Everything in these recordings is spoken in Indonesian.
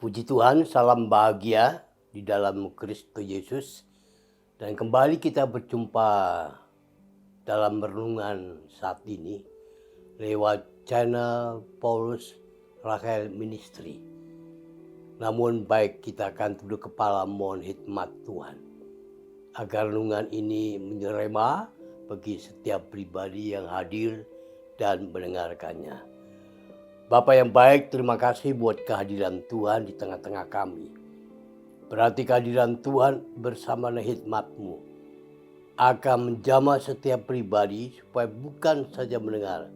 Puji Tuhan, salam bahagia di dalam Kristus Yesus. Dan kembali kita berjumpa dalam renungan saat ini lewat channel Paulus Rachel Ministry. Namun baik kita akan tunduk kepala mohon hikmat Tuhan, agar renungan ini menyerema bagi setiap pribadi yang hadir dan mendengarkannya. Bapa yang baik, terima kasih buat kehadiran Tuhan di tengah-tengah kami. Berarti kehadiran Tuhan bersama hikmat-Mu akan menjamah setiap pribadi supaya bukan saja mendengar,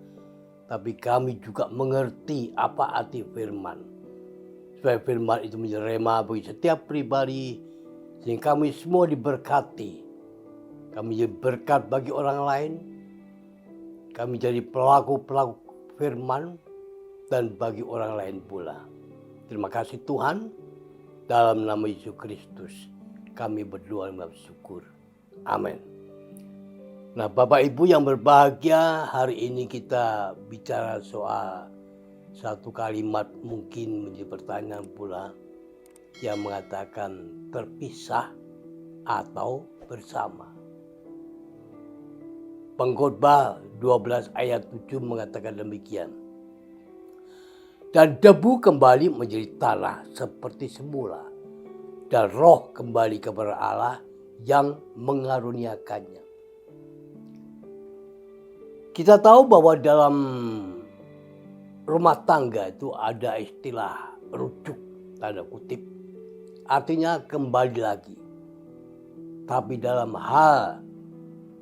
tapi kami juga mengerti apa arti firman. Supaya firman itu menyerema bagi setiap pribadi, sehingga kami semua diberkati. Kami jadi berkat bagi orang lain, kami jadi pelaku-pelaku firman, dan bagi orang lain pula. Terima kasih Tuhan, dalam nama Yesus Kristus kami berdoa dan bersyukur. Amin. Nah, Bapak Ibu yang berbahagia, hari ini kita bicara soal satu kalimat mungkin menjadi pertanyaan pula, yang mengatakan terpisah atau bersama. Pengkhotbah 12 ayat 7 mengatakan demikian. Dan debu kembali menjadi tanah seperti semula, dan roh kembali kepada Allah yang mengaruniakannya. Kita tahu bahwa dalam rumah tangga itu ada istilah rujuk, tanda kutip, artinya kembali lagi. Tapi dalam hal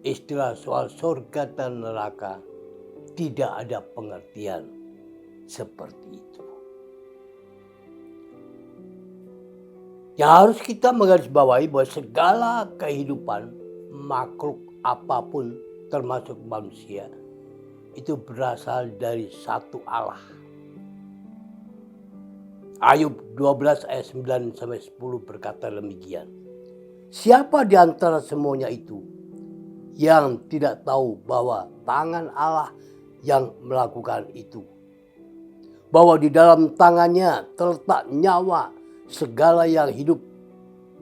istilah soal surga dan neraka, tidak ada pengertian seperti itu. Yang harus kita menggarisbawahi bahwa segala kehidupan makhluk apapun termasuk manusia itu berasal dari satu Allah. Ayub 12 ayat 9 sampai 10 berkata demikian. Siapa di antara semuanya itu yang tidak tahu bahwa tangan Allah yang melakukan itu? Bahwa di dalam tangannya terletak nyawa segala yang hidup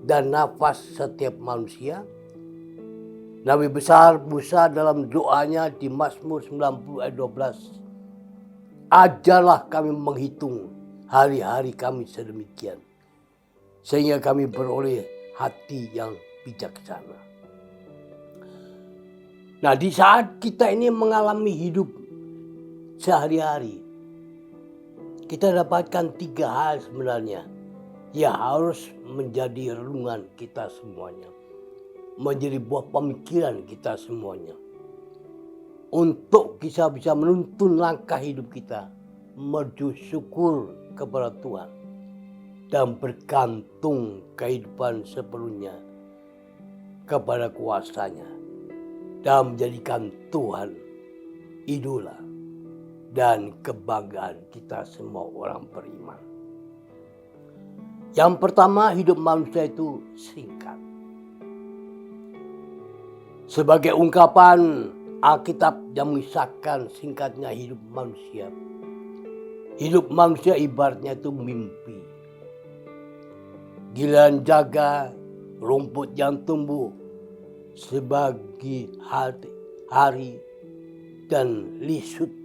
dan nafas setiap manusia. Nabi besar Musa dalam doanya di Mazmur 90 ayat 12. Ajarlah kami menghitung hari-hari kami sedemikian, sehingga kami beroleh hati yang bijaksana. Nah, di saat kita ini mengalami hidup sehari-hari, kita dapatkan 3 hal sebenarnya yang harus menjadi renungan kita semuanya. Menjadi buah pemikiran kita semuanya. Untuk kita bisa menuntun langkah hidup kita. Menuju syukur kepada Tuhan. Dan bergantung kehidupan sepenuhnya kepada kuasa-Nya. Dan menjadikan Tuhan idola dan kebanggaan kita semua orang beriman. Yang pertama, hidup manusia itu singkat. Sebagai ungkapan Alkitab yang mengisahkan singkatnya hidup manusia. Hidup manusia ibaratnya itu mimpi. Giliran jaga rumput yang tumbuh sebagai hari dan lisut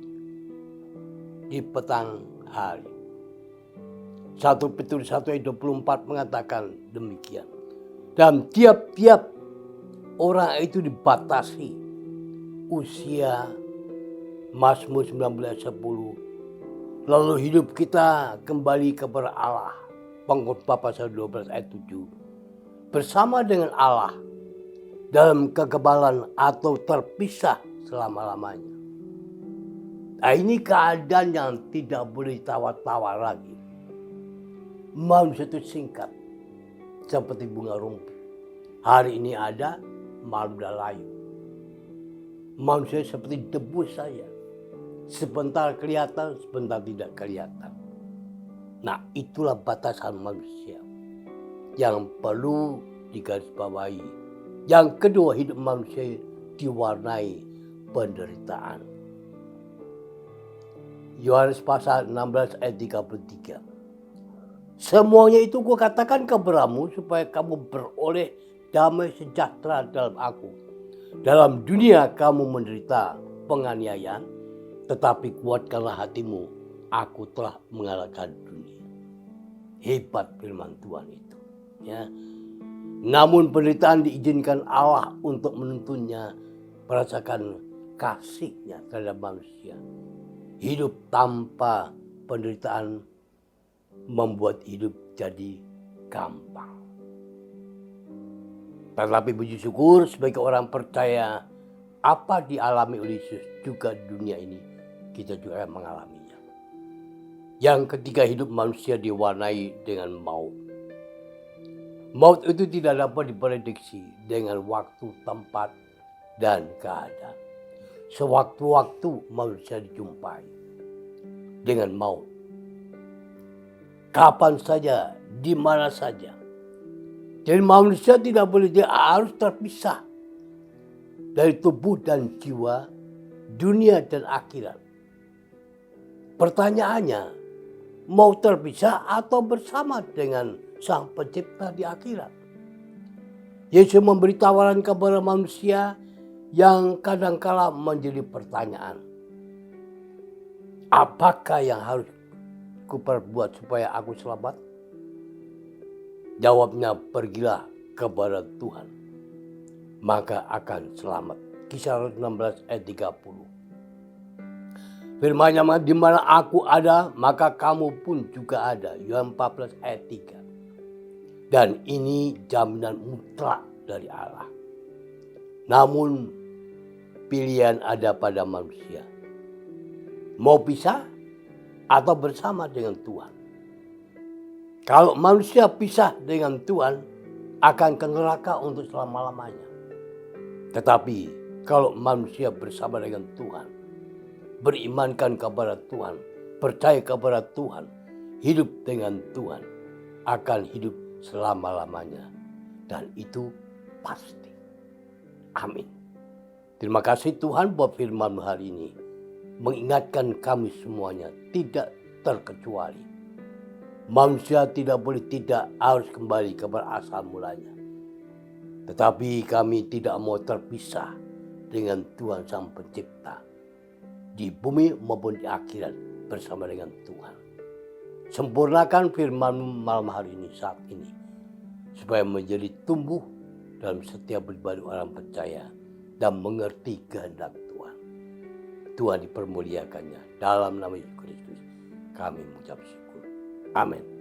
di petang hari. 1 Petrus 1 ayat 24 mengatakan demikian. Dan tiap-tiap orang itu dibatasi usia. Mazmur 19 ayat 10. Lalu hidup kita kembali kepada Allah. Pengkhotbah pasal 12 ayat 7. Bersama dengan Allah dalam kekebalan atau terpisah selama-lamanya. Nah, ini keadaan yang tidak boleh ditawar-tawar lagi. Manusia itu singkat, seperti bunga rumput. Hari ini ada, malam dah layu. Manusia seperti debu saja. Sebentar kelihatan, sebentar tidak kelihatan. Nah, itulah batasan manusia yang perlu digarisbawahi. Yang kedua, hidup manusia diwarnai penderitaan. Yohanes pasal 16 ayat 33. Semuanya itu kukatakan kepadamu supaya kamu beroleh damai sejahtera dalam aku. Dalam dunia kamu menderita penganiayaan, tetapi kuatkanlah hatimu. Aku telah mengalahkan dunia. Hebat firman Tuhan itu. Ya. Namun penderitaan diizinkan Allah untuk menuntunnya, merasakan kasih-Nya terhadap manusia. Hidup tanpa penderitaan membuat hidup jadi gampang. Tetapi puji syukur sebagai orang percaya, apa dialami oleh Yesus juga dunia ini kita juga mengalaminya. Yang ketika hidup manusia diwarnai dengan maut. Maut itu tidak dapat diprediksi dengan waktu, tempat, dan keadaan. Sewaktu-waktu manusia dijumpai dengan maut. Kapan saja, di mana saja. Jadi manusia tidak boleh, dia harus terpisah dari tubuh dan jiwa, dunia dan akhirat. Pertanyaannya, mau terpisah atau bersama dengan Sang Pencipta di akhirat? Yesus memberi tawaran kepada manusia yang kadangkala menjadi pertanyaan. Apakah yang harus kuperbuat supaya aku selamat? Jawabnya, pergilah kepada Tuhan, maka akan selamat. Kisah 16 ayat 30. Firman-Nya, di mana aku ada, maka kamu pun juga ada. Yohanes 14 ayat 3. Dan ini jaminan mutlak dari Allah. Namun pilihan ada pada manusia. Mau pisah atau bersama dengan Tuhan. Kalau manusia pisah dengan Tuhan, akan ke neraka untuk selama-lamanya. Tetapi kalau manusia bersama dengan Tuhan, berimankan kepada Tuhan, percaya kepada Tuhan, hidup dengan Tuhan, akan hidup selama-lamanya. Dan itu pasti. Amin. Terima kasih Tuhan buat firman hari ini. Mengingatkan kami semuanya, tidak terkecuali. Manusia tidak boleh tidak harus kembali kepada asal mulanya. Tetapi kami tidak mau terpisah dengan Tuhan Sang Pencipta. Di bumi maupun di akhirat bersama dengan Tuhan. Sempurnakan firman malam hari ini saat ini. Supaya menjadi tumbuh dalam setiap pribadi orang percaya. Dan mengerti kehendak Tuhan. Tuhan dipermuliakannya. Dalam nama Yesus Kristus kami mengucap syukur. Amin.